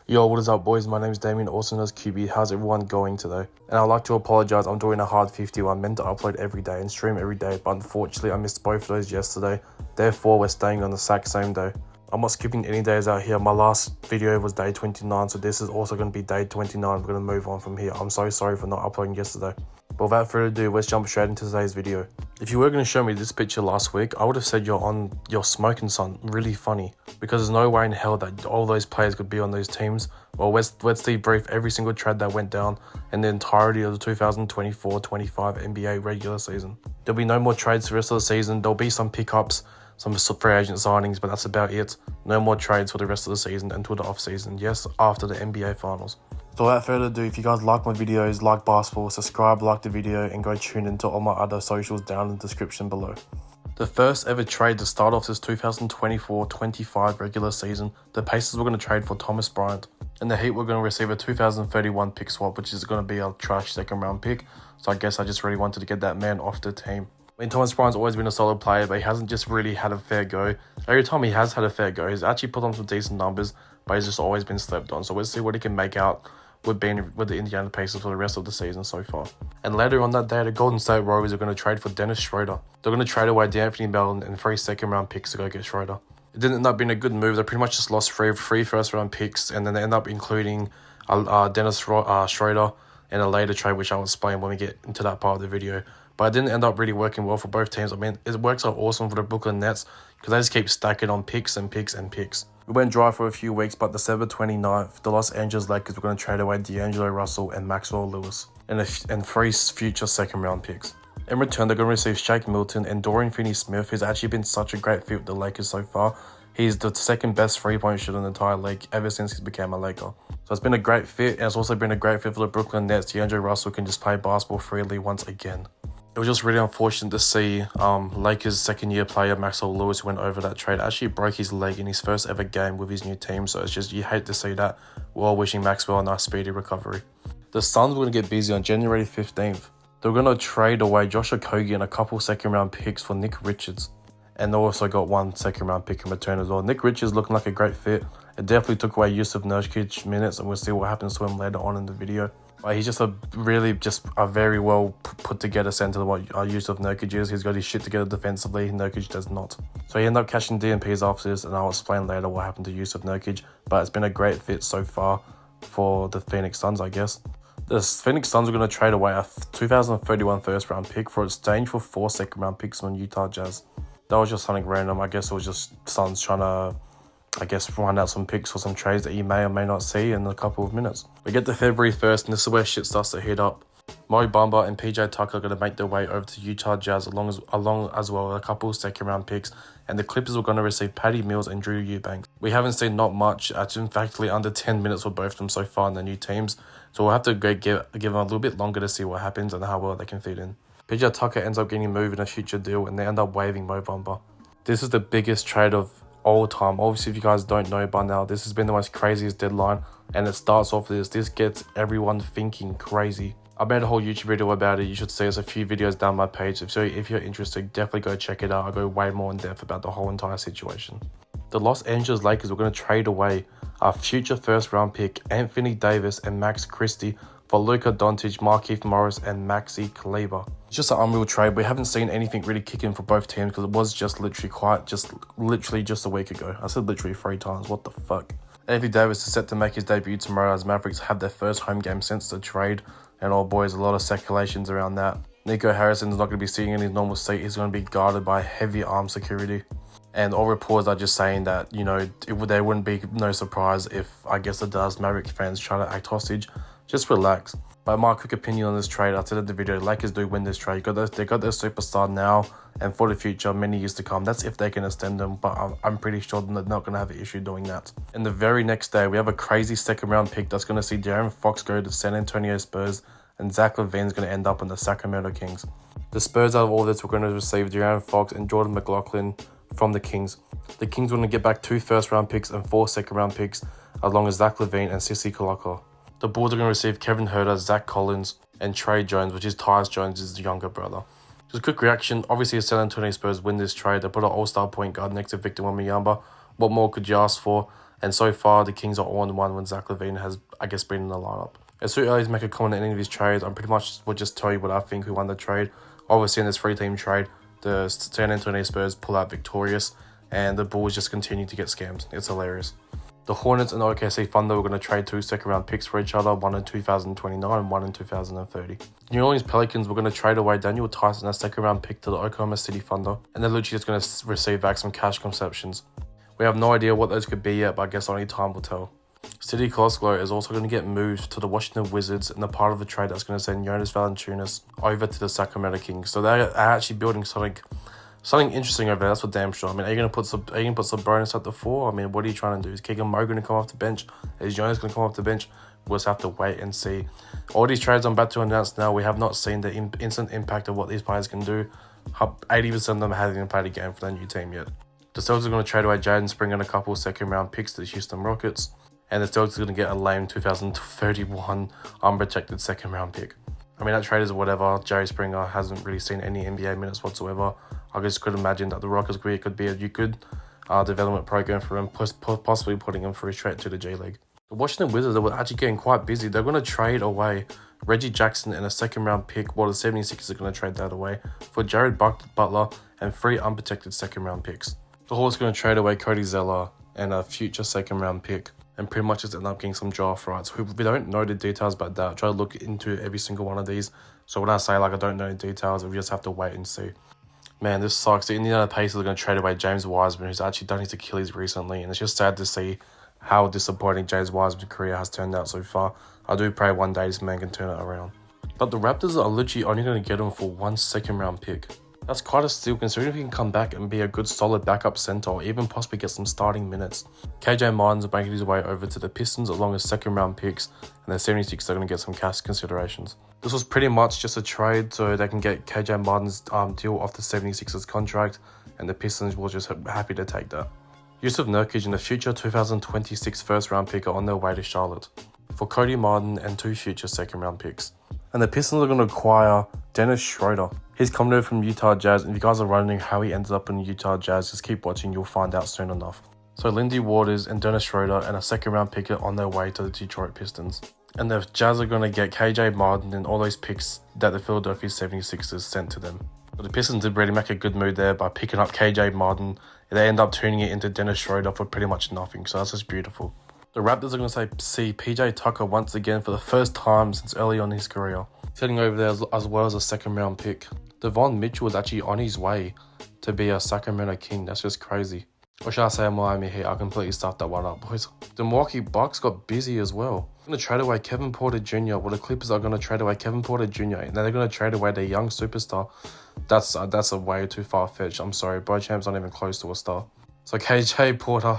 Yo, what is up, boys? My name is Damien, also known as QB. How's everyone going today? And I'd like to apologize. I'm doing a hard 51. Meant to upload every day and stream every day, but unfortunately I missed both of those yesterday. Therefore, we're staying on the exact same day. I'm not skipping any days out here. My last video was day 29, so this is also going to be day 29. We're going to move on from here. I'm so sorry for not uploading yesterday. But without further ado, let's jump straight into today's video. If you were going to show me this picture last week, I would have said you're smoking son. Really funny. Because there's no way in hell that all those players could be on those teams. Well, let's debrief every single trade that went down in the entirety of the 2024-25 NBA regular season. There'll be no more trades for the rest of the season. There'll be some pickups, some free agent signings, but that's about it. No more trades for the rest of the season until the off season. Yes, after the NBA finals. So without further ado, if you guys like my videos, like basketball, subscribe, like the video, and go tune into all my other socials down in the description below. The first ever trade to start off this 2024-25 regular season, the Pacers were going to trade for Thomas Bryant, and the Heat were going to receive a 2031 pick swap, which is going to be a trash second round pick. So I guess I just really wanted to get that man off the team. I mean, Thomas Bryant's always been a solid player, but he hasn't just really had a fair go. Every time he has had a fair go, he's actually put on some decent numbers, but he's just always been slept on. So let's see what he can make out with being with the Indiana Pacers for the rest of the season so far. And later on that day, the Golden State Warriors are going to trade for Dennis Schroeder. They're going to trade away D'Anthony Melton and 3 second round picks to go get Schroeder. It didn't end up being a good move. They pretty much just lost three first round picks, and then they end up including Dennis Schroeder in a later trade, which I'll explain when we get into that part of the video. But it didn't end up really working well for both teams. I mean, it works out awesome for the Brooklyn Nets because they just keep stacking on picks and picks and picks. We went dry for a few weeks, but December 29th, the Los Angeles Lakers were going to trade away D'Angelo Russell and Maxwell Lewis and 3 future second round picks. In return, they're going to receive Shake Milton and Dorian Finney-Smith, who's actually been such a great fit with the Lakers so far. He's the second best three-point shooter in the entire league ever since he became a Laker. So it's been a great fit, and it's also been a great fit for the Brooklyn Nets. D'Angelo Russell can just play basketball freely once again. It was just really unfortunate to see Lakers' second-year player Maxwell Lewis, who went over that trade, actually broke his leg in his first ever game with his new team. So it's just, you hate to see that. We're all wishing Maxwell a nice speedy recovery. The Suns were going to get busy on January 15th. They were going to trade away Josh Okogie and a couple second-round picks for Nick Richards. And they also got 1 second-round pick in return as well. Nick Richards looking like a great fit. It definitely took away Jusuf Nurkic minutes, and we'll see what happens to him later on in the video. But he's just a very well put together center what Jusuf Nurkic is. He's got his shit together defensively. Nurkic does not. So he ended up catching DNPs after this, and I'll explain later what happened to Jusuf Nurkic. But it's been a great fit so far for the Phoenix Suns, I guess. The Phoenix Suns are going to trade away a 2031 first round pick for exchange for 4 second round picks from Utah Jazz. That was just something random. I guess it was just Suns trying to, find out some picks for some trades that you may or may not see in a couple of minutes. We get to February 1st, and this is where shit starts to heat up. Mo Bamba and PJ Tucker are going to make their way over to Utah Jazz along as well with a couple of second round picks, and the Clippers were going to receive Patty Mills and Drew Eubanks. We haven't seen not much, in fact under 10 minutes for both of them so far in their new teams, so we'll have to give them a little bit longer to see what happens and how well they can fit in. PJ Tucker ends up getting moved in a future deal, and they end up waiving Mo Bamba. This is the biggest trade of all time. Obviously, if you guys don't know by now, this has been the most craziest deadline, and it starts off this gets everyone thinking crazy. I made a whole YouTube video about it. You should see there's a few videos down my page. So if you're interested, definitely go check it out. I go way more in depth about the whole entire situation. The Los Angeles Lakers were going to trade away our future first round pick Anthony Davis and Max Christie for Luka Doncic, Markieff Morris, and Maxi Kleber. It's just an unreal trade. We haven't seen anything really kicking for both teams because it was just literally just a week ago. I said literally 3 times. What the fuck? Anthony Davis is set to make his debut tomorrow as Mavericks have their first home game since the trade. And all boys, a lot of speculations around that. Nico Harrison is not going to be sitting in his normal seat. He's going to be guarded by heavy armed security. And all reports are just saying that, there wouldn't be no surprise if, I guess, the Dallas Mavericks fans try to act hostage. Just relax. But my quick opinion on this trade, I said in the video, Lakers do win this trade. They got their superstar now and for the future, many years to come. That's if they can extend them, but I'm pretty sure they're not going to have an issue doing that. And the very next day, we have a crazy second round pick that's going to see De'Aaron Fox go to San Antonio Spurs, and Zach LaVine's going to end up in the Sacramento Kings. The Spurs, out of all this, were going to receive De'Aaron Fox and Jordan McLaughlin from the Kings. The Kings were going to get back 2 first round picks and 4 second round picks, along with Zach LaVine and Sissy Kalaka. The Bulls are going to receive Kevin Huerter, Zach Collins, and Trey Jones, which is Tyus Jones' younger brother. Just a quick reaction. Obviously, the San Antonio Spurs win this trade. They put an all-star point guard next to Victor Wembanyama. What more could you ask for? And so far, the Kings are all in one when Zach LaVine has, I guess, been in the lineup. It's too early to make a comment on any of these trades. I pretty much will just tell you what I think who won the trade. Obviously, in this 3-team trade, the San Antonio Spurs pull out victorious, and the Bulls just continue to get scammed. It's hilarious. The Hornets and the OKC Thunder were going to trade 2 second-round picks for each other, one in 2029 and one in 2030. New Orleans Pelicans were going to trade away Daniel Tice and a second-round pick to the Oklahoma City Thunder, and they're literally just going to receive back some cash conceptions. We have no idea what those could be yet, but I guess only time will tell. City Cosgrove is also going to get moved to the Washington Wizards in the part of the trade that's going to send Jonas Valanciunas over to the Sacramento Kings. So they're actually building something interesting over there, that's for damn sure. I mean, are you going to put Sabonis at the 4? I mean, what are you trying to do? Is Keegan Murray going to come off the bench? Is Jonas going to come off the bench? We'll just have to wait and see. All these trades I'm about to announce now, we have not seen the instant impact of what these players can do. 80% of them haven't even played a game for their new team yet. The Celtics are going to trade away Jaden Springer and a couple of second-round picks to the Houston Rockets. And the Celtics are going to get a lame 2031 unprotected second-round pick. I mean, that trade is whatever. Jerry Springer hasn't really seen any NBA minutes whatsoever. I just could imagine that the Rockets could be a good development program for him, possibly putting him through straight to the G League. The Washington Wizards are actually getting quite busy. They're going to trade away Reggie Jackson and a second-round pick, while the 76ers are going to trade that away for Jared Butler and 3 unprotected second-round picks. The Hawks are going to trade away Cody Zeller and a future second-round pick, and pretty much just end up getting some draft rights. We don't know the details about that. I try to look into every single one of these. So when I say I don't know the details, we just have to wait and see. Man, this sucks. The Indiana Pacers are going to trade away James Wiseman, who's actually done his Achilles recently, and it's just sad to see how disappointing James Wiseman's career has turned out so far. I do pray one day this man can turn it around. But the Raptors are literally only going to get him for 1 second-round pick. That's quite a steal considering if he can come back and be a good solid backup center or even possibly get some starting minutes. KJ Martin's making his way over to the Pistons along with second-round picks, and the 76ers are going to get some cash considerations. This was pretty much just a trade so they can get KJ Martin's deal off the 76ers contract, and the Pistons will just be happy to take that. Yusuf Nurkic and the future 2026 first-round pick are on their way to Charlotte for Cody Martin and 2 future second-round picks. And the Pistons are going to acquire Dennis Schroeder. He's coming over from Utah Jazz, and if you guys are wondering how he ended up in Utah Jazz, just keep watching, you'll find out soon enough. So Lindy Waters and Dennis Schroeder and a second-round pick are on their way to the Detroit Pistons. And the Jazz are going to get KJ Martin and all those picks that the Philadelphia 76ers sent to them. But the Pistons did really make a good move there by picking up KJ Martin. They end up turning it into Dennis Schroeder for pretty much nothing, so that's just beautiful. The Raptors are going to see PJ Tucker once again for the first time since early on in his career, sitting over there as well as a second-round pick. Devon Mitchell was actually on his way to be a Sacramento King. That's just crazy. Or should I say a Miami Heat? I completely stuffed that one up, boys. The Milwaukee Bucks got busy as well. They're going to trade away Kevin Porter Jr. Well, the Clippers are going to trade away Kevin Porter Jr. And then they're going to trade away their young superstar. That's a way too far-fetched. I'm sorry, Bochamp's not even close to a star. So KJ Porter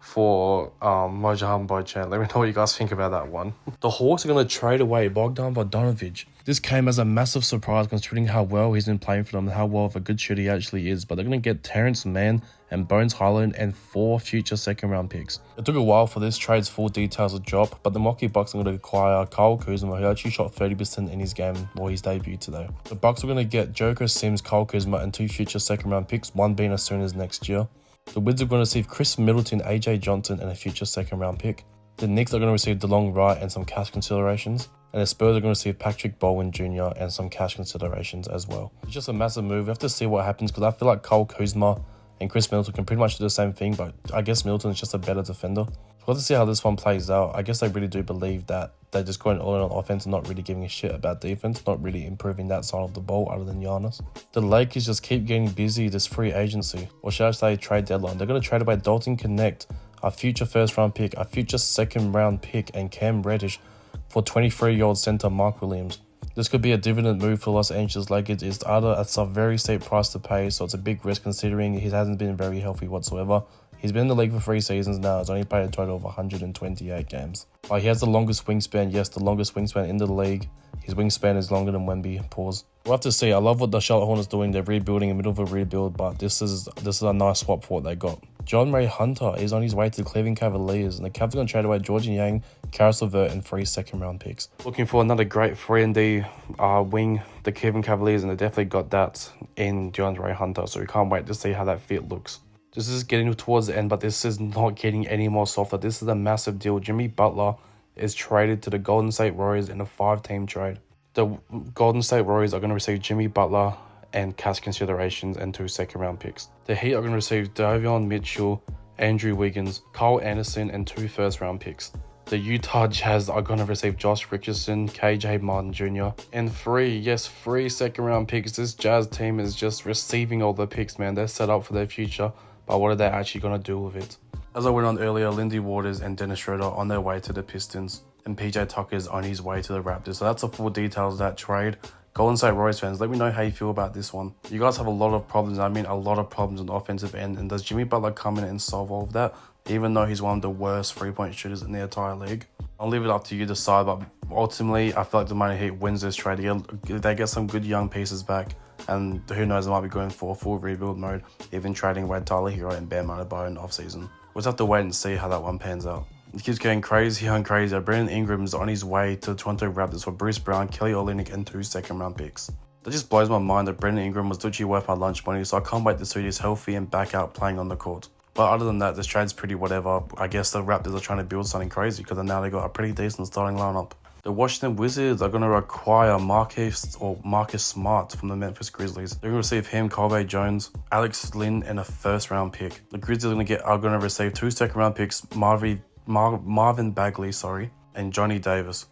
for Mojan Bochamp. Let me know what you guys think about that one. The Hawks are going to trade away Bogdan Bogdanovic. This came as a massive surprise considering how well he's been playing for them and how well of a good shooter he actually is. But they're going to get Terrence Mann and Bones Highland and 4 future second-round picks. It took a while for this trade's full details to drop, but the Milwaukee Bucks are going to acquire Kyle Kuzma, who actually shot 30% in his game while his debut today. The Bucks are going to get Joker Sims, Kyle Kuzma, and 2 future second-round picks, one being as soon as next year. The Wizards are going to receive Chris Middleton, AJ Johnson, and a future second-round pick. The Knicks are going to receive DeLong Wright and some cash considerations. And the Spurs are going to receive Patrick Bowen Jr. and some cash considerations as well. It's just a massive move. We have to see what happens because I feel like Kyle Kuzma and Chris Middleton can pretty much do the same thing, but I guess Middleton is just a better defender. We'll have to see how this one plays out. I guess they really do believe that they're just going all in on offense and not really giving a shit about defense, not really improving that side of the ball other than Giannis. The Lakers just keep getting busy this free agency, or should I say trade deadline. They're going to trade away Dalton Connect, a future first-round pick, a future second-round pick, and Cam Reddish for 23-year-old center Mark Williams. This could be a dividend move for Los Angeles Lakers. It's either at a very steep price to pay, so it's a big risk considering he hasn't been very healthy whatsoever. He's been in the league for 3 seasons now. He's only played a total of 128 games. He has the longest wingspan. Yes, the longest wingspan in the league. His wingspan is longer than Wemby. Pause. We'll have to see. I love what the Charlotte Hornets are doing. They're rebuilding in the middle of a rebuild, but this is a nice swap for what they got. John Ray Hunter is on his way to the Cleveland Cavaliers, and the Cavs are going to trade away Georgian Yang, Karis LeVert, and 3 second-round picks. Looking for another great 3-and-D wing, the Cleveland Cavaliers, and they definitely got that in John Ray Hunter, so we can't wait to see how that fit looks. This is getting towards the end, but this is not getting any more softer. This is a massive deal. Jimmy Butler is traded to the Golden State Warriors in a 5-team trade. The Golden State Warriors are going to receive Jimmy Butler and cash considerations and 2 second-round picks. The Heat are going to receive Davion Mitchell, Andrew Wiggins, Kyle Anderson, and 2 first-round picks. The Utah Jazz are going to receive Josh Richardson, KJ Martin Jr., and 3 second-round picks. This Jazz team is just receiving all the picks, man. They're set up for their future, but what are they actually going to do with it? As I went on earlier, Lindy Waters and Dennis Schroeder on their way to the Pistons, and PJ Tucker's on his way to the Raptors. So that's the full details of that trade. Golden State Warriors fans, let me know how you feel about this one. You guys have a lot of problems, I mean a lot of problems on the offensive end, and does Jimmy Butler come in and solve all of that, even though he's one of the worst 3-point shooters in the entire league? I'll leave it up to you to decide, but ultimately, I feel like the Miami Heat wins this trade. They get some good young pieces back, and who knows, they might be going for a full rebuild mode, even trading away Tyler Hero and Bam Adebayo in the offseason. We'll just have to wait and see how that one pans out. It keeps getting crazier and crazier. Brandon Ingram is on his way to the Toronto Raptors for Bruce Brown, Kelly Olynyk, and 2 second-round picks. That just blows my mind that Brandon Ingram was literally worth my lunch money, so I can't wait to see he's healthy and back out playing on the court. But other than that, this trade's pretty whatever. I guess the Raptors are trying to build something crazy because now they got a pretty decent starting lineup. The Washington Wizards are going to acquire Marcus Smart from the Memphis Grizzlies. They're going to receive him, Colby Jones, Alex Lynn, and a first-round pick. The Grizzlies are going to receive 2 second-round picks, Marvin Bagley, and Johnny Davis.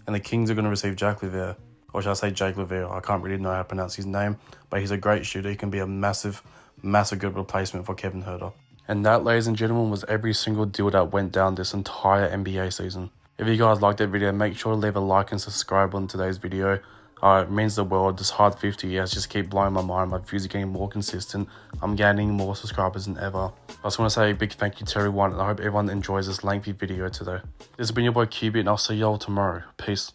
And the Kings are going to receive Jack LaVere. Or should I say Jake LaVere? I can't really know how to pronounce his name, but he's a great shooter. He can be a massive good replacement for Kevin Huerter. And that, ladies and gentlemen, was every single deal that went down this entire NBA season. If you guys liked that video, make sure to leave a like and subscribe on today's video. It means the world. This hard 50 has just keep blowing my mind. My views are getting more consistent. I'm gaining more subscribers than ever. I just want to say a big thank you to everyone, and I hope everyone enjoys this lengthy video today. This has been your boy qybii, and I'll see y'all tomorrow. Peace.